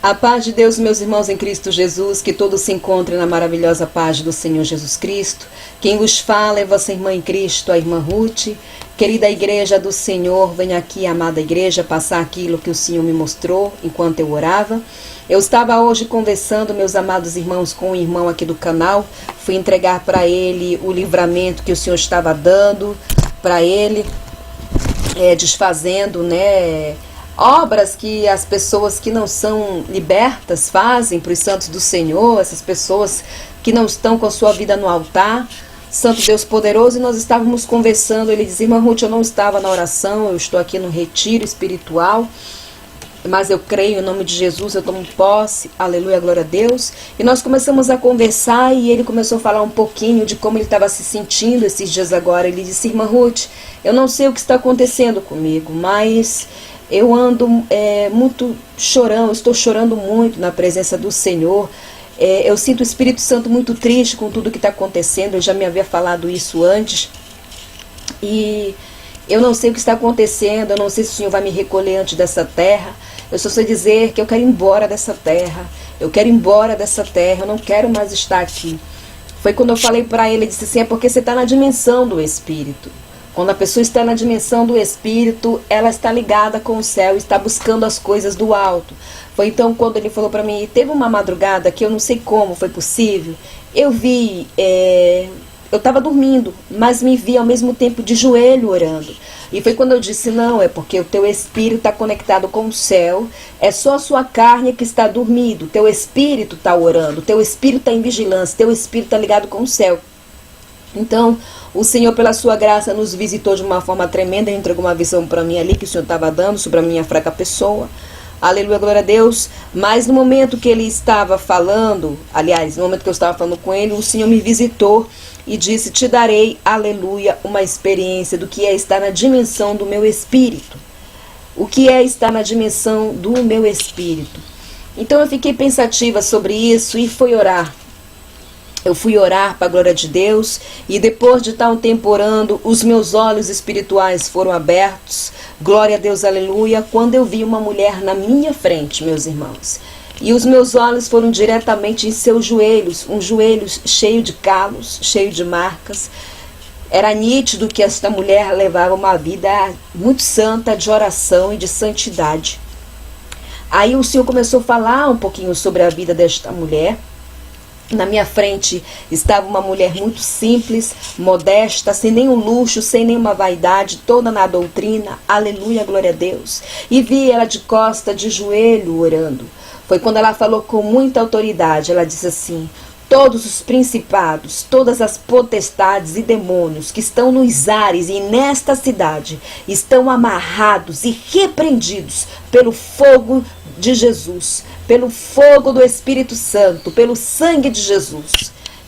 A paz de Deus, meus irmãos em Cristo Jesus, que todos se encontrem na maravilhosa paz do Senhor Jesus Cristo. Quem vos fala é vossa irmã em Cristo, a irmã Ruth. Querida igreja do Senhor, venha aqui, amada igreja, passar aquilo que o Senhor me mostrou enquanto eu orava. Eu estava hoje conversando, meus amados irmãos, com um irmão aqui do canal. Fui entregar para ele o livramento que o Senhor estava dando para ele, desfazendo, obras que as pessoas que não são libertas fazem para os santos do Senhor, essas pessoas que não estão com a sua vida no altar. Santo Deus poderoso, e nós estávamos conversando. Ele dizia: irmã Ruth, eu não estava na oração, eu estou aqui no retiro espiritual, mas eu creio em nome de Jesus, eu tomo posse, aleluia, glória a Deus. E nós começamos a conversar e ele começou a falar um pouquinho de como ele estava se sentindo esses dias agora. Ele disse: irmã Ruth, eu não sei o que está acontecendo comigo, mas eu ando muito chorando, estou chorando muito na presença do Senhor. Eu sinto o Espírito Santo muito triste com tudo que está acontecendo. Eu já me havia falado isso antes. E eu não sei o que está acontecendo, eu não sei se o Senhor vai me recolher antes dessa terra. Eu só sei dizer que eu quero ir embora dessa terra. Eu quero ir embora dessa terra, eu não quero mais estar aqui. Foi quando eu falei para ele, ele disse assim: é porque você está na dimensão do Espírito. Quando a pessoa está na dimensão do Espírito, ela está ligada com o céu, está buscando as coisas do alto. Foi então quando ele falou para mim, teve uma madrugada que eu não sei como foi possível, eu vi, eu estava dormindo, mas me vi ao mesmo tempo de joelho orando. E foi quando eu disse: não, é porque o teu espírito está conectado com o céu, é só a sua carne que está dormindo, o teu espírito está orando, o teu espírito está em vigilância, o teu espírito está ligado com o céu. Então, o Senhor, pela sua graça, nos visitou de uma forma tremenda. Ele entregou uma visão para mim ali que o Senhor estava dando sobre a minha fraca pessoa. Aleluia, glória a Deus. Mas no momento que ele estava falando, aliás, no momento que eu estava falando com ele, o Senhor me visitou e disse: te darei, aleluia, uma experiência do que é estar na dimensão do meu espírito. O que é estar na dimensão do meu espírito. Então eu fiquei pensativa sobre isso e fui orar. Eu fui orar para a glória de Deus, e depois de estar um tempo orando, os meus olhos espirituais foram abertos, glória a Deus, aleluia, quando eu vi uma mulher na minha frente, meus irmãos. E os meus olhos foram diretamente em seus joelhos, um joelho cheio de calos, cheio de marcas. Era nítido que esta mulher levava uma vida muito santa, de oração e de santidade. Aí o Senhor começou a falar um pouquinho sobre a vida desta mulher. Na minha frente estava uma mulher muito simples, modesta, sem nenhum luxo, sem nenhuma vaidade, toda na doutrina, aleluia, glória a Deus. E vi ela de costa, de joelho, orando. Foi quando ela falou com muita autoridade. Ela disse assim: todos os principados, todas as potestades e demônios que estão nos ares e nesta cidade estão amarrados e repreendidos pelo fogo de Jesus, pelo fogo do Espírito Santo, pelo sangue de Jesus.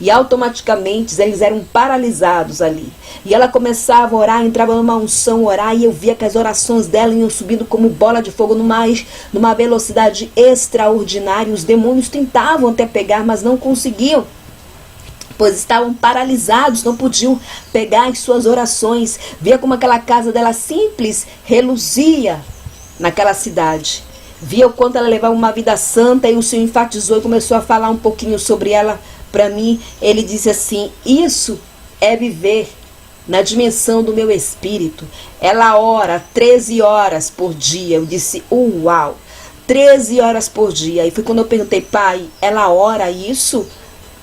E automaticamente eles eram paralisados ali. E ela começava a orar, entrava numa unção, orar, e eu via que as orações dela iam subindo como bola de fogo numa velocidade extraordinária. Os demônios tentavam até pegar, mas não conseguiam, pois estavam paralisados, não podiam pegar as suas orações. Via como aquela casa dela simples reluzia naquela cidade. Via o quanto ela levava uma vida santa, e o Senhor enfatizou e começou a falar um pouquinho sobre ela para mim. Ele disse assim: isso é viver na dimensão do meu espírito. Ela ora 13 horas por dia. Eu disse: uau, 13 horas por dia. E foi quando eu perguntei: pai, ela ora isso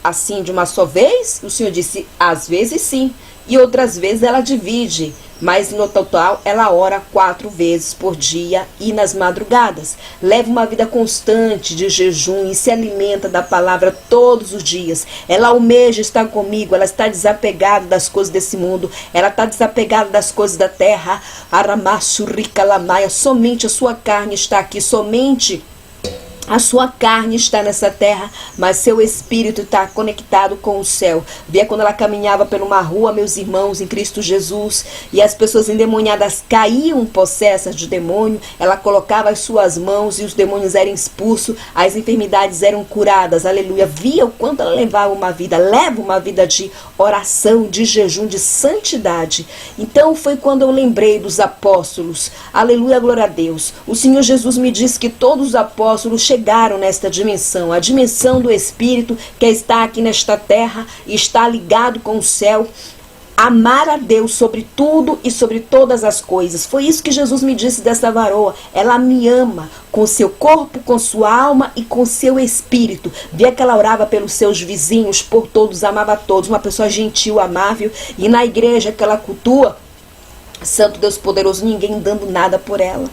assim de uma só vez? O Senhor disse: às vezes sim, e outras vezes ela divide, mas no total ela ora 4 vezes por dia e nas madrugadas. Leva uma vida constante de jejum e se alimenta da palavra todos os dias. Ela almeja estar comigo, ela está desapegada das coisas desse mundo, ela está desapegada das coisas da terra. Aramassuricalamaia, somente a sua carne está aqui, somente a sua carne está nessa terra, mas seu espírito está conectado com o céu. Via quando ela caminhava por uma rua, meus irmãos, em Cristo Jesus, e as pessoas endemoniadas caíam possessas de demônio, ela colocava as suas mãos e os demônios eram expulsos, as enfermidades eram curadas, aleluia. Via o quanto ela leva uma vida de oração, de jejum, de santidade. Então foi quando eu lembrei dos apóstolos, aleluia, glória a Deus. O Senhor Jesus me disse que todos os apóstolos chegaram chegaram nesta dimensão, a dimensão do Espírito que está aqui nesta terra e está ligado com o céu. Amar a Deus sobre tudo e sobre todas as coisas. Foi isso que Jesus me disse dessa varoa. Ela me ama com seu corpo, com sua alma e com seu espírito. Via que ela orava pelos seus vizinhos, por todos, amava a todos. Uma pessoa gentil, amável. E na igreja que ela cultua, Santo Deus poderoso, ninguém dando nada por ela.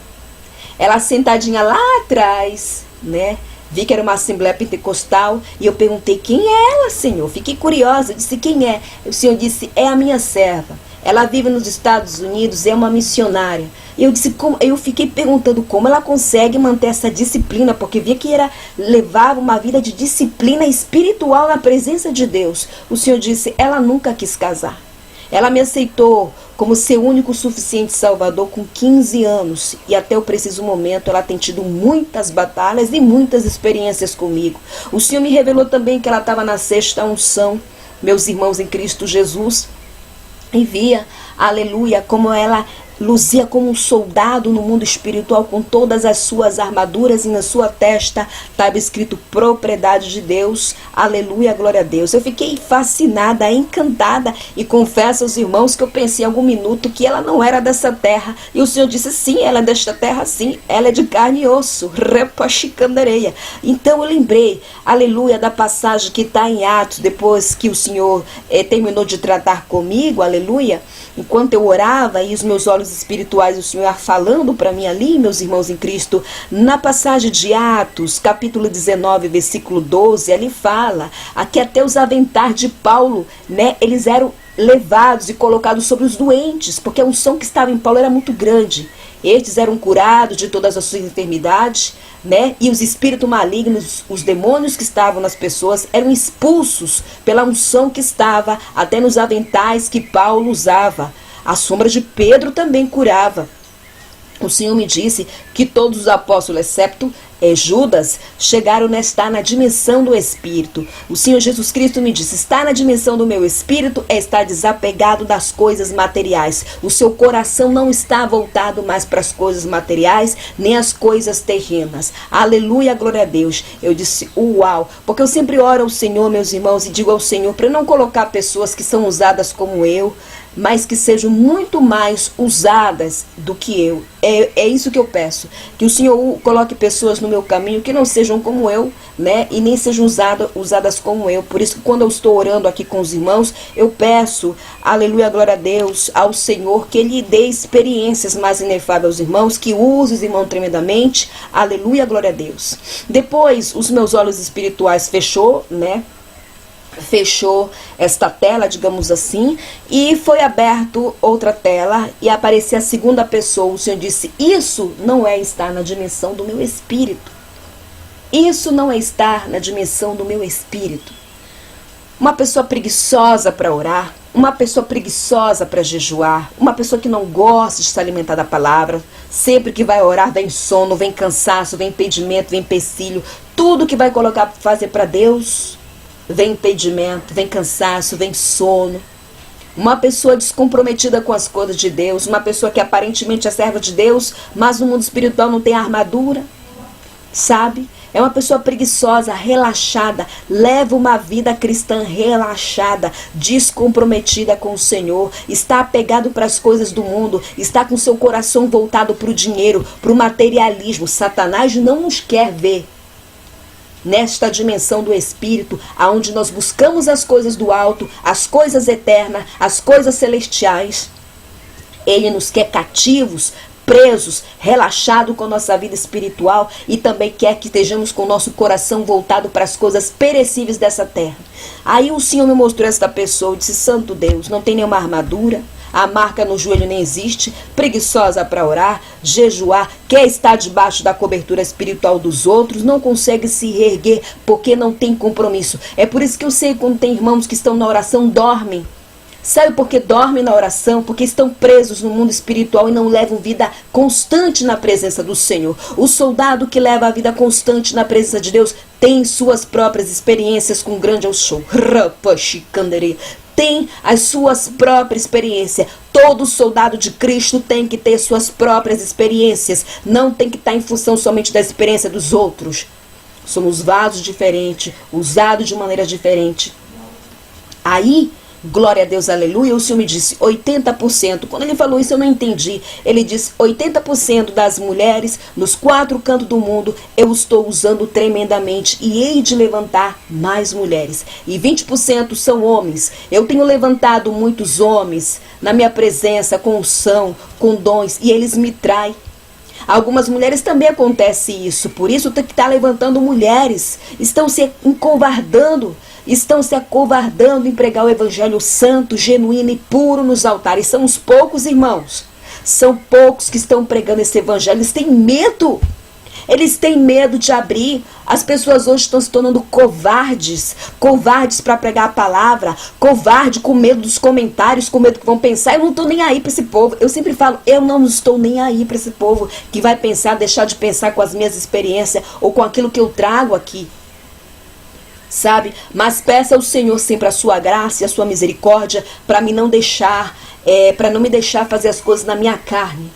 Ela sentadinha lá atrás, né? Vi que era uma assembleia pentecostal e eu perguntei: quem é ela, Senhor? Fiquei curiosa, disse: quem é? O Senhor disse: é a minha serva. Ela vive nos Estados Unidos, é uma missionária. E eu disse: como? Eu fiquei perguntando como ela consegue manter essa disciplina, porque via que levava uma vida de disciplina espiritual na presença de Deus. O Senhor disse: ela nunca quis casar. Ela me aceitou como seu único suficiente salvador com 15 anos. E até o preciso momento ela tem tido muitas batalhas e muitas experiências comigo. O Senhor me revelou também que ela estava na 6ª unção, meus irmãos em Cristo Jesus. E via, aleluia, como ela luzia como um soldado no mundo espiritual com todas as suas armaduras e na sua testa estava escrito propriedade de Deus, aleluia, glória a Deus. Eu fiquei fascinada, encantada e confesso aos irmãos que eu pensei em algum minuto que ela não era dessa terra e o Senhor disse: sim, ela é desta terra, sim, ela é de carne e osso, repachicandereia. Então eu lembrei, aleluia, da passagem que está em Atos, depois que o Senhor terminou de tratar comigo, aleluia, enquanto eu orava e os meus olhos espirituais, o Senhor falando para mim ali, meus irmãos em Cristo, na passagem de Atos, capítulo 19, versículo 12, ali fala, aqui até os aventais de Paulo, né, eles eram levados e colocados sobre os doentes, porque a unção que estava em Paulo era muito grande. Estes eram curados de todas as suas enfermidades, né? E os espíritos malignos, os demônios que estavam nas pessoas, eram expulsos pela unção que estava até nos aventais que Paulo usava. A sombra de Pedro também curava. O Senhor me disse que todos os apóstolos, excepto Judas, chegaram a estar na dimensão do Espírito. O Senhor Jesus Cristo me disse: estar na dimensão do meu Espírito é estar desapegado das coisas materiais. O seu coração não está voltado mais para as coisas materiais, nem as coisas terrenas. Aleluia, glória a Deus. Eu disse: uau, porque eu sempre oro ao Senhor, meus irmãos, e digo ao Senhor para não colocar pessoas que são usadas como eu, mas que sejam muito mais usadas do que eu. É isso que eu peço, que o Senhor coloque pessoas no meu caminho que não sejam como eu, né, e nem sejam usadas como eu. Por isso que quando eu estou orando aqui com os irmãos, eu peço, aleluia, glória a Deus, ao Senhor, que Ele dê experiências mais inefáveis aos irmãos, que use os irmãos tremendamente, aleluia, glória a Deus. Depois, os meus olhos espirituais fechou esta tela, digamos assim, e foi aberto outra tela e apareceu a segunda pessoa. O Senhor disse: isso não é estar na dimensão do meu espírito. Isso não é estar na dimensão do meu espírito. Uma pessoa preguiçosa para orar, uma pessoa preguiçosa para jejuar, uma pessoa que não gosta de se alimentar da palavra, sempre que vai orar vem sono, vem cansaço, vem impedimento, vem empecilho, tudo que vai fazer para Deus, vem impedimento, vem cansaço, vem sono. Uma pessoa descomprometida com as coisas de Deus, uma pessoa que aparentemente é serva de Deus, mas no mundo espiritual não tem armadura, sabe? É uma pessoa preguiçosa, relaxada, leva uma vida cristã relaxada, descomprometida com o Senhor, está apegado para as coisas do mundo, está com seu coração voltado para o dinheiro, para o materialismo. Satanás não nos quer ver nesta dimensão do Espírito, aonde nós buscamos as coisas do alto, as coisas eternas, as coisas celestiais. Ele nos quer cativos, presos, relaxados com nossa vida espiritual e também quer que estejamos com o nosso coração voltado para as coisas perecíveis dessa terra. Aí o Senhor me mostrou esta pessoa e disse: santo Deus, não tem nenhuma armadura, a marca no joelho nem existe, preguiçosa para orar, jejuar, quer estar debaixo da cobertura espiritual dos outros, não consegue se reerguer porque não tem compromisso. É por isso que eu sei quando tem irmãos que estão na oração, dormem. Sabe por que dormem na oração? Porque estão presos no mundo espiritual e não levam vida constante na presença do Senhor. O soldado que leva a vida constante na presença de Deus tem suas próprias experiências com grande show. Tem as suas próprias experiências. Todo soldado de Cristo tem que ter suas próprias experiências. Não tem que estar em função somente da experiência dos outros. Somos vasos diferentes, usados de maneira diferente. Aí, glória a Deus, aleluia, o Senhor me disse 80%. Quando ele falou isso eu não entendi. Ele disse 80% das mulheres nos 4 cantos do mundo eu estou usando tremendamente e hei de levantar mais mulheres. E 20% são homens. Eu tenho levantado muitos homens na minha presença com unção, com dons e eles me traem. Algumas mulheres também acontece isso. Por isso tem que estar levantando mulheres. Estão se encovardando. Estão se acovardando em pregar o evangelho santo, genuíno e puro nos altares. São os poucos, irmãos. São poucos que estão pregando esse evangelho. Eles têm medo. Eles têm medo de abrir. As pessoas hoje estão se tornando covardes. Covardes para pregar a palavra. Covarde com medo dos comentários, com medo que vão pensar. Eu não estou nem aí para esse povo. Eu sempre falo, eu não estou nem aí para esse povo que vai pensar, deixar de pensar com as minhas experiências ou com aquilo que eu trago aqui. Sabe? Mas peça ao Senhor sempre a sua graça e a sua misericórdia para me não deixar, para não me deixar fazer as coisas na minha carne.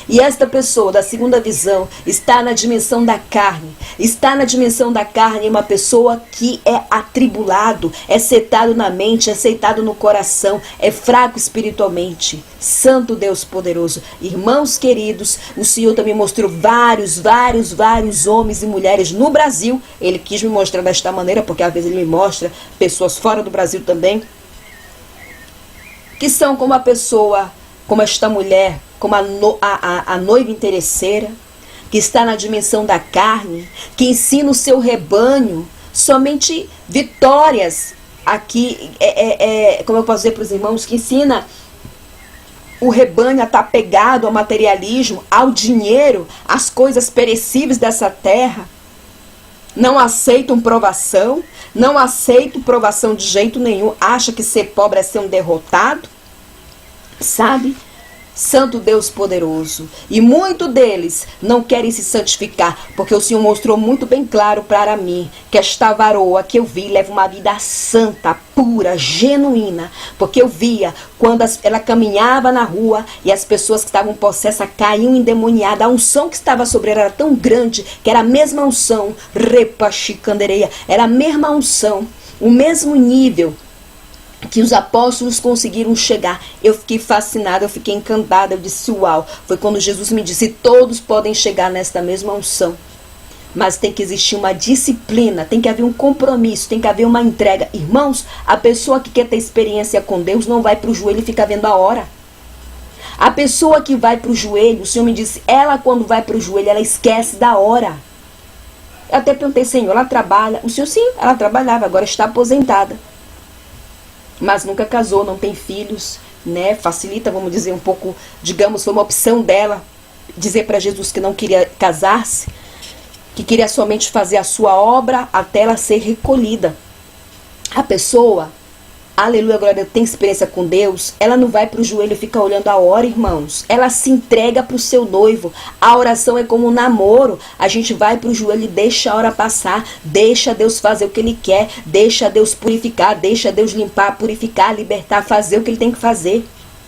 E esta pessoa da segunda visão está na dimensão da carne. Está na dimensão da carne uma pessoa que é atribulado, é setado na mente, é aceitado no coração, é fraco espiritualmente. Santo Deus poderoso. Irmãos queridos, o Senhor também mostrou vários homens e mulheres no Brasil. Ele quis me mostrar desta maneira, porque às vezes ele me mostra pessoas fora do Brasil também, que são como a pessoa, como esta mulher, como a noiva interesseira, que está na dimensão da carne, que ensina o seu rebanho somente vitórias. Aqui, como eu posso dizer para os irmãos, que ensina o rebanho a estar pegado ao materialismo, ao dinheiro, às coisas perecíveis dessa terra. Não aceitam provação, não aceitam provação de jeito nenhum, acha que ser pobre é ser um derrotado. Sabe? Santo Deus poderoso. E muitos deles não querem se santificar, porque o Senhor mostrou muito bem claro para mim que esta varoa que eu vi leva uma vida santa, pura, genuína. Porque eu via quando ela caminhava na rua e as pessoas que estavam possessas caíam endemoniadas. A unção que estava sobre ela era tão grande que era a mesma unção, repachicandereia, era a mesma unção, o mesmo nível que os apóstolos conseguiram chegar. Eu fiquei fascinada, eu fiquei encantada, eu disse uau. Foi quando Jesus me disse, todos podem chegar nesta mesma unção, mas tem que existir uma disciplina, tem que haver um compromisso, tem que haver uma entrega. Irmãos, a pessoa que quer ter experiência com Deus não vai para o joelho e fica vendo a hora. A pessoa que vai para o joelho, o Senhor me disse, ela quando vai para o joelho, ela esquece da hora. Eu até perguntei, Senhor, ela trabalha? O Senhor, sim, ela trabalhava, agora está aposentada. Mas nunca casou, não tem filhos, né? Facilita, vamos dizer, um pouco, digamos, foi uma opção dela dizer para Jesus que não queria casar-se, que queria somente fazer a sua obra até ela ser recolhida. A pessoa, aleluia, glória a Deus, tem experiência com Deus, ela não vai para o joelho e fica olhando a hora, irmãos. Ela se entrega para o seu noivo. A oração é como um namoro. A gente vai para o joelho e deixa a hora passar. Deixa Deus fazer o que Ele quer. Deixa Deus purificar. Deixa Deus limpar, purificar, libertar, fazer o que Ele tem que fazer.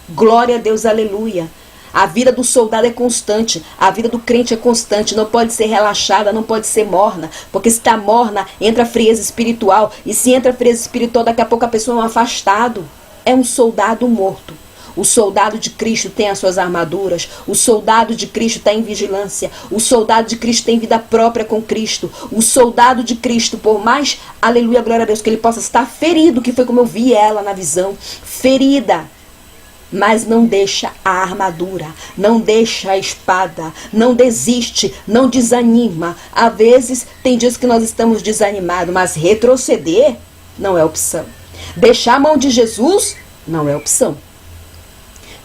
Glória a Deus, aleluia. A vida do soldado é constante, a vida do crente é constante, não pode ser relaxada, não pode ser morna, porque se está morna, entra frieza espiritual, e se entra frieza espiritual, daqui a pouco a pessoa é um afastado, é um soldado morto. O soldado de Cristo tem as suas armaduras, o soldado de Cristo está em vigilância, o soldado de Cristo tem vida própria com Cristo, o soldado de Cristo, por mais, aleluia, glória a Deus, que ele possa estar ferido, que foi como eu vi ela na visão, ferida, mas não deixa a armadura, não deixa a espada, não desiste, não desanima. Às vezes, tem dias que nós estamos desanimados, mas retroceder não é opção. Deixar a mão de Jesus não é opção.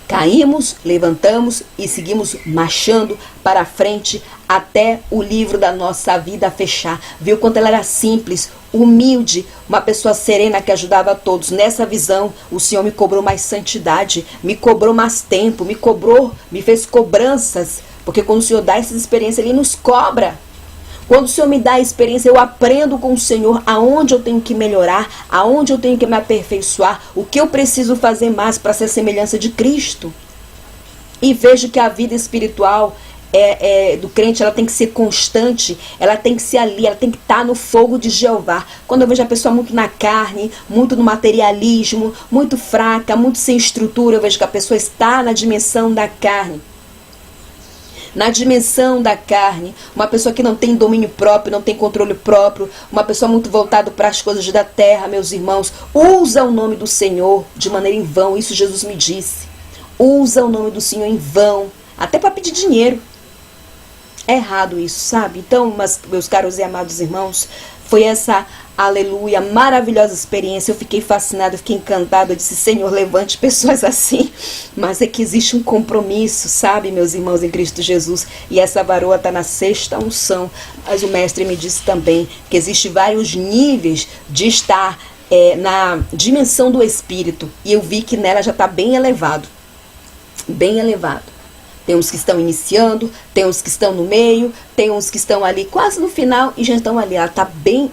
Caímos, levantamos e seguimos marchando para frente até o livro da nossa vida fechar. Viu quanto ela era simples, humilde, uma pessoa serena que ajudava a todos. Nessa visão, o Senhor me cobrou mais santidade, me cobrou mais tempo, me fez cobranças, porque quando o Senhor dá essas experiências, Ele nos cobra. Quando o Senhor me dá a experiência, eu aprendo com o Senhor aonde eu tenho que melhorar, aonde eu tenho que me aperfeiçoar, o que eu preciso fazer mais para ser semelhança de Cristo. E vejo que a vida espiritual do crente, ela tem que ser constante, ela tem que ser ali, ela tem que estar no fogo de Jeová. Quando eu vejo a pessoa muito na carne, muito no materialismo, muito fraca, muito sem estrutura, eu vejo que a pessoa está na dimensão da carne. Na dimensão da carne, uma pessoa que não tem domínio próprio, não tem controle próprio, uma pessoa muito voltada para as coisas da terra, meus irmãos, usa o nome do Senhor de maneira em vão. Isso Jesus me disse. Usa o nome do Senhor em vão, até para pedir dinheiro. É errado isso, sabe? Então, meus caros e amados irmãos, foi essa, aleluia, maravilhosa experiência. Eu fiquei fascinada, eu fiquei encantada. Eu disse, Senhor, levante pessoas assim. Mas é que existe um compromisso, sabe, meus irmãos em Cristo Jesus. E essa varoa está na 6ª unção. Mas o mestre me disse também que existem vários níveis de estar na dimensão do Espírito. E eu vi que nela já está bem elevado. Bem elevado. Tem uns que estão iniciando, tem uns que estão no meio, tem uns que estão ali quase no final e já estão ali. Ela está bem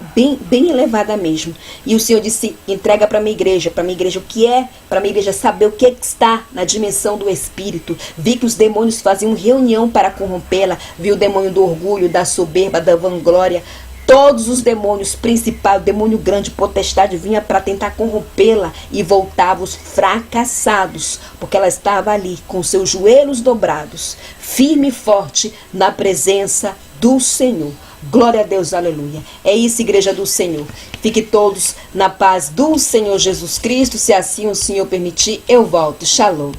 elevada mesmo. E o Senhor disse, entrega para a minha igreja. Para a minha igreja o que é? Para a minha igreja saber o que está na dimensão do Espírito. Vi que os demônios faziam reunião para corrompê-la. Vi o demônio do orgulho, da soberba, da vanglória. Todos os demônios principais, o demônio grande, potestade, vinha para tentar corrompê-la e voltavam os fracassados, porque ela estava ali com seus joelhos dobrados, firme e forte na presença do Senhor. Glória a Deus, aleluia. É isso, igreja do Senhor. Fique todos na paz do Senhor Jesus Cristo. Se assim o Senhor permitir, eu volto. Shalom.